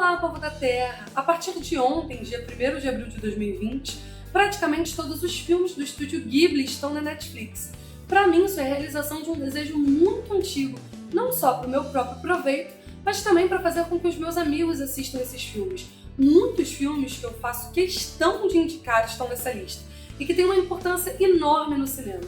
Olá, povo da Terra! A partir de ontem, dia 1º de abril de 2020, praticamente todos os filmes do estúdio Ghibli estão na Netflix. Para mim, isso é a realização de um desejo muito antigo, não só para o meu próprio proveito, mas também para fazer com que os meus amigos assistam esses filmes. Muitos filmes que eu faço questão de indicar estão nessa lista, e que têm uma importância enorme no cinema.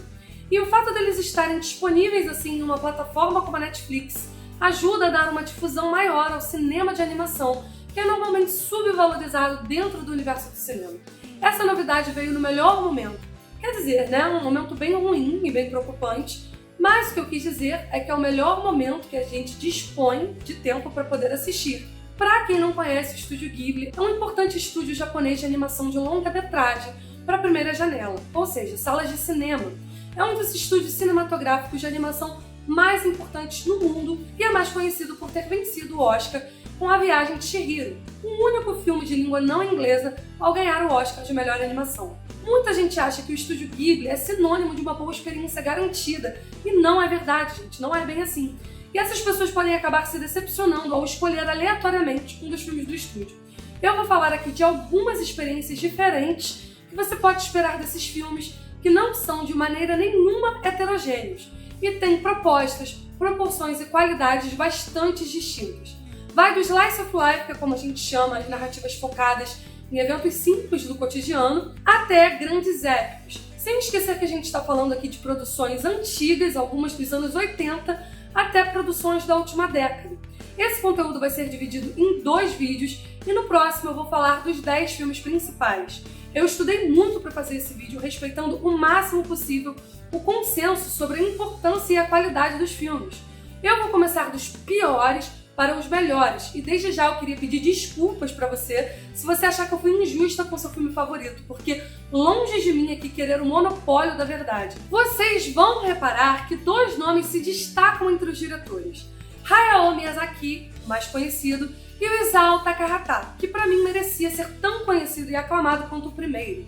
E o fato deles estarem disponíveis assim em uma plataforma como a Netflix ajuda a dar uma difusão maior ao cinema de animação, que é normalmente subvalorizado dentro do universo do cinema. Essa novidade veio no melhor momento. Quer dizer, né, um momento bem ruim e bem preocupante, mas o que eu quis dizer é que é o melhor momento que a gente dispõe de tempo para poder assistir. Para quem não conhece o Estúdio Ghibli, é um importante estúdio japonês de animação de longa-metragem para a primeira janela, ou seja, salas de cinema. É um dos estúdios cinematográficos de animação mais importantes no mundo e é mais conhecido por ter vencido o Oscar com A Viagem de Chihiro, o único filme de língua não inglesa ao ganhar o Oscar de melhor animação. Muita gente acha que o Estúdio Ghibli é sinônimo de uma boa experiência garantida, e não é verdade, gente, não é bem assim. E essas pessoas podem acabar se decepcionando ao escolher aleatoriamente um dos filmes do estúdio. Eu vou falar aqui de algumas experiências diferentes que você pode esperar desses filmes, que não são de maneira nenhuma heterogêneos, e têm propostas, proporções e qualidades bastante distintas. Vai do slice of life, que é como a gente chama as narrativas focadas em eventos simples do cotidiano, até grandes épicos. Sem esquecer que a gente está falando aqui de produções antigas, algumas dos anos 80, até produções da última década. Esse conteúdo vai ser dividido em 2 vídeos e no próximo eu vou falar dos 10 filmes principais. Eu estudei muito para fazer esse vídeo, respeitando o máximo possível o consenso sobre a importância e a qualidade dos filmes. Eu vou começar dos piores para os melhores, e desde já eu queria pedir desculpas para você se você achar que eu fui injusta com seu filme favorito, porque longe de mim aqui querer o monopólio da verdade. Vocês vão reparar que 2 nomes se destacam entre os diretores: Hayao Miyazaki, mais conhecido, e o Isao Takahata, que para mim merecia ser tão conhecido e aclamado quanto o primeiro.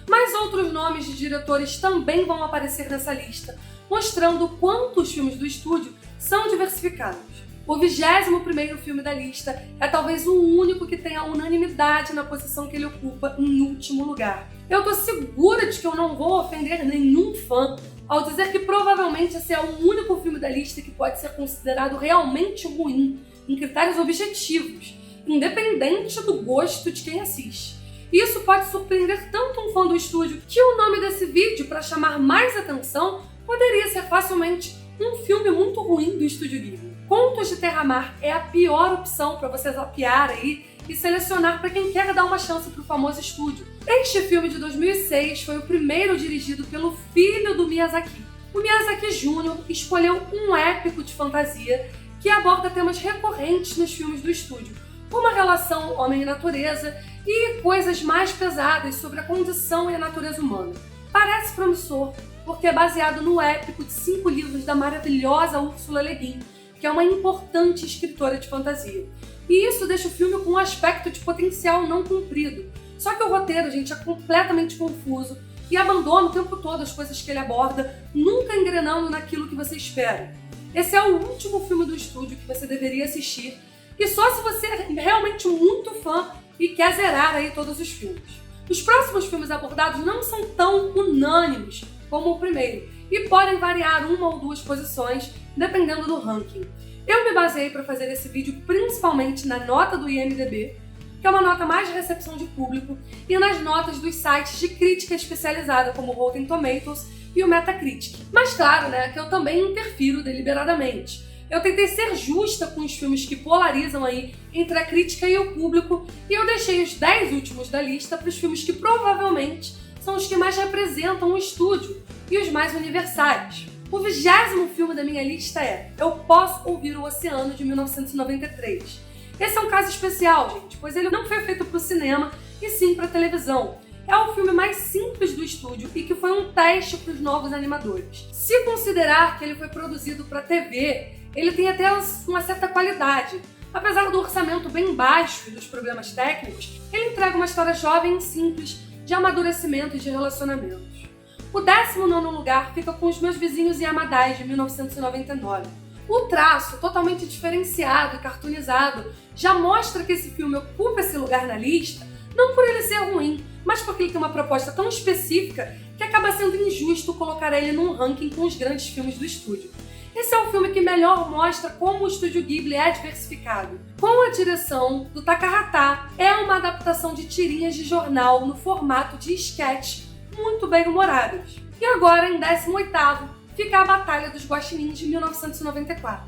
Mas outros nomes de diretores também vão aparecer nessa lista, mostrando o quanto os filmes do estúdio são diversificados. O 21º filme da lista é talvez o único que tem a unanimidade na posição que ele ocupa em último lugar. Eu tô segura de que eu não vou ofender nenhum fã ao dizer que provavelmente esse é o único filme da lista que pode ser considerado realmente ruim, em critérios objetivos, independente do gosto de quem assiste. Isso pode surpreender tanto um fã do estúdio que o nome desse vídeo, para chamar mais atenção, poderia ser facilmente um filme muito ruim do Estúdio Ghibli. Contos de Terra-Mar é a pior opção para você zapear aí e selecionar para quem quer dar uma chance para o famoso estúdio. Este filme de 2006 foi o primeiro dirigido pelo filho do Miyazaki. O Miyazaki Jr. escolheu um épico de fantasia que aborda temas recorrentes nos filmes do estúdio, como a relação homem e natureza e coisas mais pesadas sobre a condição e a natureza humana. Parece promissor, porque é baseado no épico de 5 livros da maravilhosa Ursula Le Guin, que é uma importante escritora de fantasia. E isso deixa o filme com um aspecto de potencial não cumprido. Só que o roteiro, gente, é completamente confuso e abandona o tempo todo as coisas que ele aborda, nunca engrenando naquilo que você espera. Esse é o último filme do estúdio que você deveria assistir, e só se você é realmente muito fã e quer zerar aí todos os filmes. Os próximos filmes abordados não são tão unânimes como o primeiro, e podem variar 1 ou 2 posições, dependendo do ranking. Eu me baseei para fazer esse vídeo principalmente na nota do IMDb, que é uma nota mais de recepção de público, e nas notas dos sites de crítica especializada, como o Rotten Tomatoes e o Metacritic. Mas claro, né, que eu também interfiro deliberadamente. Eu tentei ser justa com os filmes que polarizam aí entre a crítica e o público, e eu deixei os 10 últimos da lista para os filmes que provavelmente são os que mais representam o estúdio e os mais universais. O 20º filme da minha lista é Eu Posso Ouvir o Oceano, de 1993. Esse é um caso especial, gente, pois ele não foi feito para o cinema, e sim para a televisão. É o filme mais simples do estúdio e que foi um teste para os novos animadores. Se considerar que ele foi produzido para TV, ele tem até uma certa qualidade. Apesar do orçamento bem baixo e dos problemas técnicos, ele entrega uma história jovem e simples, de amadurecimento e de relacionamentos. O 19º lugar fica com Os Meus Vizinhos Yamadais, de 1999. O traço, totalmente diferenciado e cartoonizado, já mostra que esse filme ocupa esse lugar na lista, não por ele ser ruim, mas porque ele tem uma proposta tão específica que acaba sendo injusto colocar ele num ranking com os grandes filmes do estúdio. Esse é o filme que melhor mostra como o estúdio Ghibli é diversificado. Com a direção do Takahata, é uma adaptação de tirinhas de jornal no formato de sketch, muito bem humoradas. E agora, em 18º, fica a Batalha dos Guaxinins de 1994.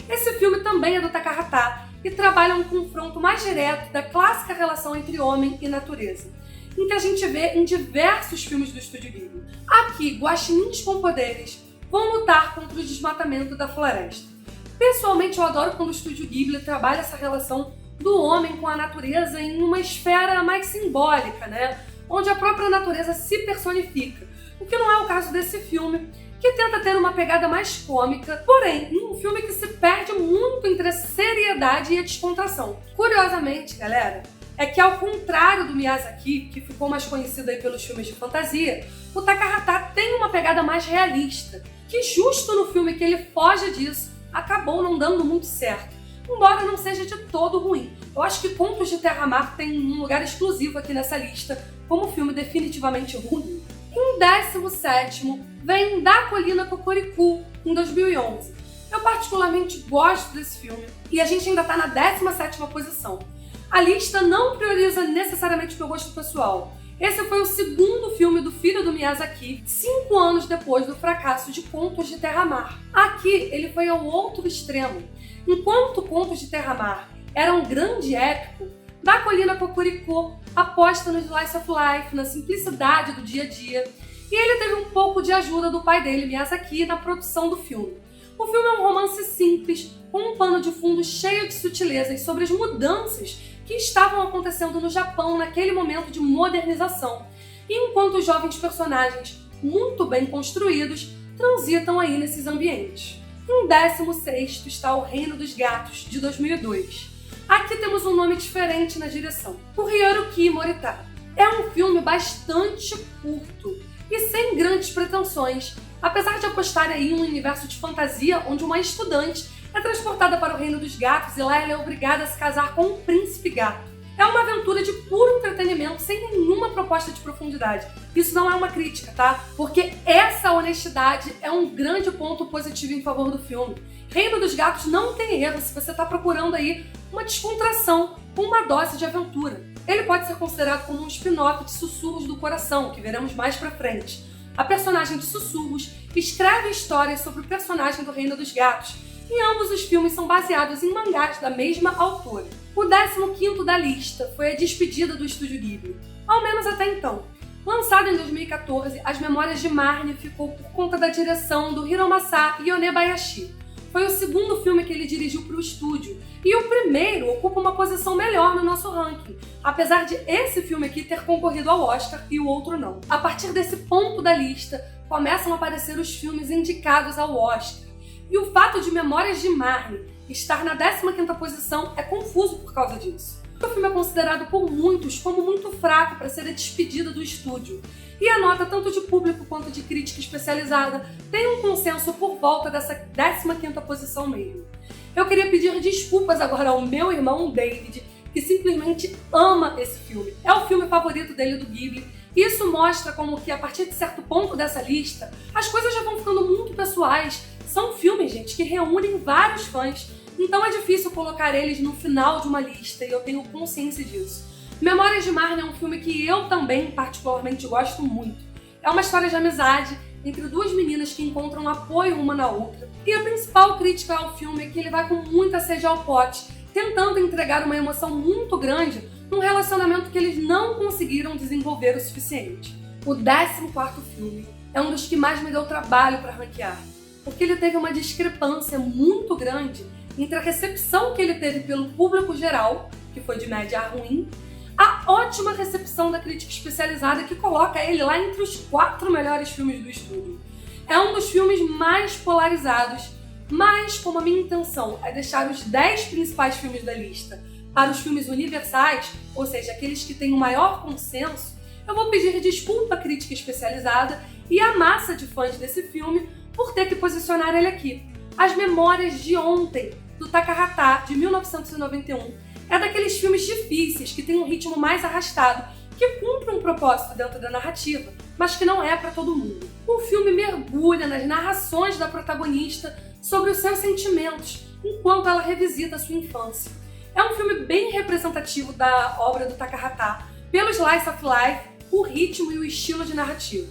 Esse filme também é do Takahata e trabalha um confronto mais direto da clássica relação entre homem e natureza, em que a gente vê em diversos filmes do estúdio Ghibli. Aqui, guaxinins com poderes vão lutar contra o desmatamento da floresta. Pessoalmente, eu adoro quando o estúdio Ghibli trabalha essa relação do homem com a natureza em uma esfera mais simbólica, né? Onde a própria natureza se personifica, o que não é o caso desse filme, que tenta ter uma pegada mais cômica, porém, um filme que se perde muito entre a seriedade e a descontração. Curiosamente, galera, é que ao contrário do Miyazaki, que ficou mais conhecido aí pelos filmes de fantasia, o Takahata tem uma pegada mais realista, que justo no filme que ele foge disso, acabou não dando muito certo, embora não seja de todo ruim. Eu acho que Contos de Terra-Mar tem um lugar exclusivo aqui nessa lista, como filme definitivamente ruim. Em 17º, vem Da Colina Cocorico, em 2011. Eu particularmente gosto desse filme, e a gente ainda tá na 17ª posição. A lista não prioriza necessariamente o meu gosto pessoal. Esse foi o segundo filme do filho do Miyazaki, 5 anos depois do fracasso de Contos de Terra-Mar. Aqui, ele foi ao outro extremo. Enquanto Contos de Terra-Mar era um grande épico, Da Colina Cocorico aposta no slice of life, na simplicidade do dia a dia, e ele teve um pouco de ajuda do pai dele, Miyazaki, na produção do filme. O filme é um romance simples, com um pano de fundo cheio de sutilezas sobre as mudanças que estavam acontecendo no Japão naquele momento de modernização, enquanto os jovens personagens, muito bem construídos, transitam aí nesses ambientes. Em 16º está O Reino dos Gatos, de 2002. Aqui temos um nome diferente na direção, o Haruki Morita. É um filme bastante curto e sem grandes pretensões, apesar de apostar aí em um universo de fantasia onde uma estudante é transportada para o Reino dos Gatos e lá ela é obrigada a se casar com um príncipe gato. É uma aventura de puro entretenimento sem nenhuma proposta de profundidade. Isso não é uma crítica, tá? Porque essa honestidade é um grande ponto positivo em favor do filme. Reino dos Gatos não tem erro se você está procurando aí uma descontração com uma dose de aventura. Ele pode ser considerado como um spin-off de Sussurros do Coração, que veremos mais pra frente. A personagem de Sussurros escreve histórias sobre o personagem do Reino dos Gatos, e ambos os filmes são baseados em mangás da mesma autora. O 15º da lista foi A Despedida do Estúdio Ghibli, ao menos até então. Lançado em 2014, As Memórias de Marnie ficou por conta da direção do Hiromasa Yonebayashi. Foi o segundo filme que ele dirigiu para o estúdio, e o primeiro ocupa uma posição melhor no nosso ranking, apesar de esse filme aqui ter concorrido ao Oscar e o outro não. A partir desse ponto da lista, começam a aparecer os filmes indicados ao Oscar. E o fato de Memórias de Marnie estar na 15ª posição é confuso por causa disso. O filme é considerado por muitos como muito fraco para ser a despedida do estúdio. E a nota tanto de público quanto de crítica especializada tem um consenso por volta dessa 15ª posição mesmo. Eu queria pedir desculpas agora ao meu irmão David, que simplesmente ama esse filme. É o filme favorito dele do Ghibli. Isso mostra como que a partir de certo ponto dessa lista, as coisas já vão ficando muito pessoais. São filmes, gente, que reúnem vários fãs, então é difícil colocar eles no final de uma lista e eu tenho consciência disso. Memórias de Marnie é um filme que eu também particularmente gosto muito. É uma história de amizade entre duas meninas que encontram apoio uma na outra, e a principal crítica ao filme é que ele vai com muita sede ao pote, tentando entregar uma emoção muito grande num relacionamento que eles não conseguiram desenvolver o suficiente. O 14º filme é um dos que mais me deu trabalho para ranquear, porque ele teve uma discrepância muito grande entre a recepção que ele teve pelo público geral, que foi de média ruim, a ótima recepção da crítica especializada que coloca ele lá entre os 4 melhores filmes do estúdio. É um dos filmes mais polarizados, mas como a minha intenção é deixar os 10 principais filmes da lista para os filmes universais, ou seja, aqueles que têm o maior consenso, eu vou pedir desculpa à crítica especializada e à massa de fãs desse filme por ter que posicionar ele aqui. As Memórias de Ontem, do Takahata, de 1991, é daqueles filmes difíceis, que tem um ritmo mais arrastado, que cumpre um propósito dentro da narrativa, mas que não é para todo mundo. O filme mergulha nas narrações da protagonista sobre os seus sentimentos, enquanto ela revisita sua infância. É um filme bem representativo da obra do Takahata, pelo slice of life, o ritmo e o estilo de narrativa.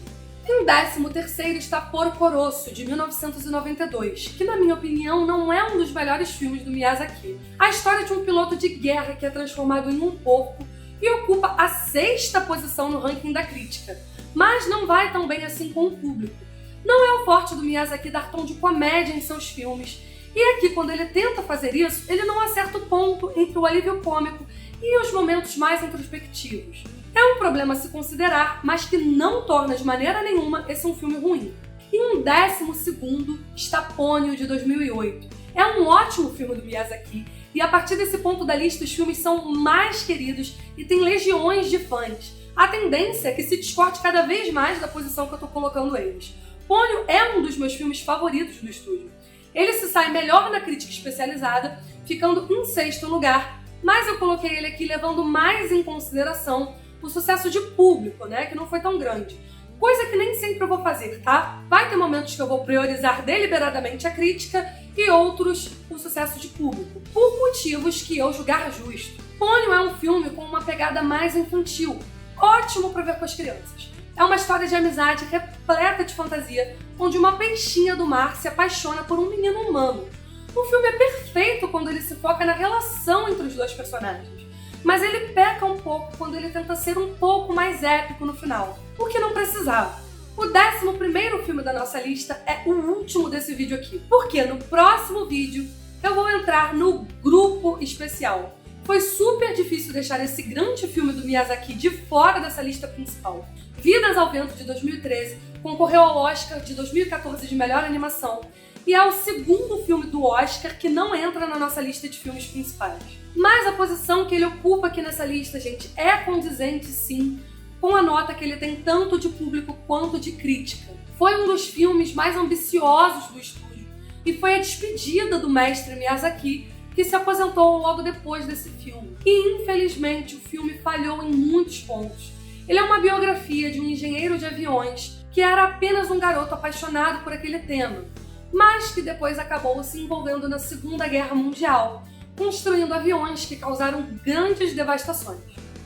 Em 13º está Porco Rosso, de 1992, que na minha opinião não é um dos melhores filmes do Miyazaki. A história de um piloto de guerra que é transformado em um porco e ocupa a 6ª posição no ranking da crítica, mas não vai tão bem assim com o público. Não é o forte do Miyazaki dar tom de comédia em seus filmes, e aqui, quando ele tenta fazer isso, ele não acerta o ponto entre o alívio cômico e os momentos mais introspectivos. É um problema a se considerar, mas que não torna de maneira nenhuma esse um filme ruim. Em 12º está Ponyo, de 2008. É um ótimo filme do Miyazaki, e a partir desse ponto da lista os filmes são mais queridos e tem legiões de fãs. A tendência é que se discorde cada vez mais da posição que eu estou colocando eles. Ponyo é um dos meus filmes favoritos do estúdio. Ele se sai melhor na crítica especializada, ficando em 6º lugar, mas eu coloquei ele aqui levando mais em consideração o sucesso de público, né, que não foi tão grande. Coisa que nem sempre eu vou fazer, tá? Vai ter momentos que eu vou priorizar deliberadamente a crítica e outros o sucesso de público, por motivos que eu julgar justo. Ponyo é um filme com uma pegada mais infantil, ótimo para ver com as crianças. É uma história de amizade repleta de fantasia, onde uma peixinha do mar se apaixona por um menino humano. O filme é perfeito quando ele se foca na relação entre os dois personagens, mas ele peca um pouco quando ele tenta ser um pouco mais épico no final, o que não precisava. O 11º filme da nossa lista é o último desse vídeo aqui, porque no próximo vídeo eu vou entrar no grupo especial. Foi super difícil deixar esse grande filme do Miyazaki de fora dessa lista principal. Vidas ao Vento, de 2013, concorreu ao Oscar de 2014 de melhor animação e é o 2º filme do Oscar que não entra na nossa lista de filmes principais. Mas a posição que ele ocupa aqui nessa lista, gente, é condizente sim com a nota que ele tem tanto de público quanto de crítica. Foi um dos filmes mais ambiciosos do estúdio e foi a despedida do mestre Miyazaki, que se aposentou logo depois desse filme. E infelizmente o filme falhou em muitos pontos. Ele é uma biografia de um engenheiro de aviões que era apenas um garoto apaixonado por aquele tema, mas que depois acabou se envolvendo na Segunda Guerra Mundial, construindo aviões que causaram grandes devastações.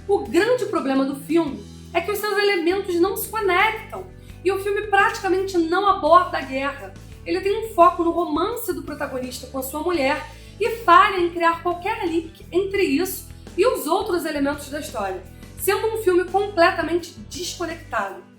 O grande problema do filme é que os seus elementos não se conectam, e o filme praticamente não aborda a guerra. Ele tem um foco no romance do protagonista com a sua mulher e falha em criar qualquer link entre isso e os outros elementos da história, sendo um filme completamente desconectado.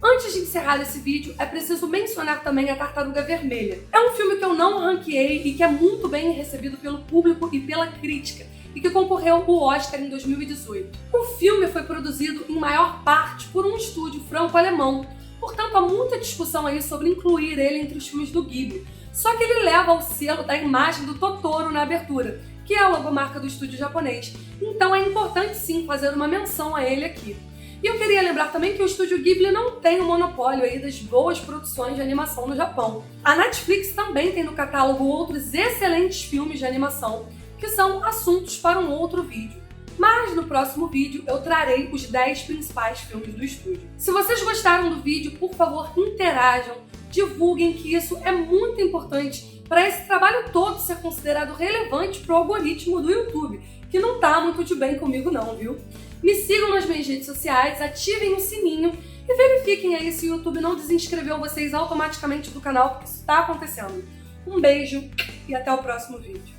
Antes de encerrar esse vídeo, é preciso mencionar também A Tartaruga Vermelha. É um filme que eu não ranqueei e que é muito bem recebido pelo público e pela crítica, e que concorreu ao Oscar em 2018. O filme foi produzido em maior parte por um estúdio franco-alemão, portanto há muita discussão aí sobre incluir ele entre os filmes do Ghibli. Só que ele leva o selo da imagem do Totoro na abertura, que é a logomarca do estúdio japonês. Então é importante sim fazer uma menção a ele aqui. E eu queria lembrar também que o estúdio Ghibli não tem o monopólio aí das boas produções de animação no Japão. A Netflix também tem no catálogo outros excelentes filmes de animação, que são assuntos para um outro vídeo. Mas no próximo vídeo eu trarei os 10 principais filmes do estúdio. Se vocês gostaram do vídeo, por favor, interajam, divulguem, que isso é muito importante para esse trabalho todo ser considerado relevante para o algoritmo do YouTube, que não tá muito de bem comigo não, viu? Me sigam nas minhas redes sociais, ativem o sininho e verifiquem aí se o YouTube não desinscreveu vocês automaticamente do canal, porque isso tá acontecendo. Um beijo e até o próximo vídeo.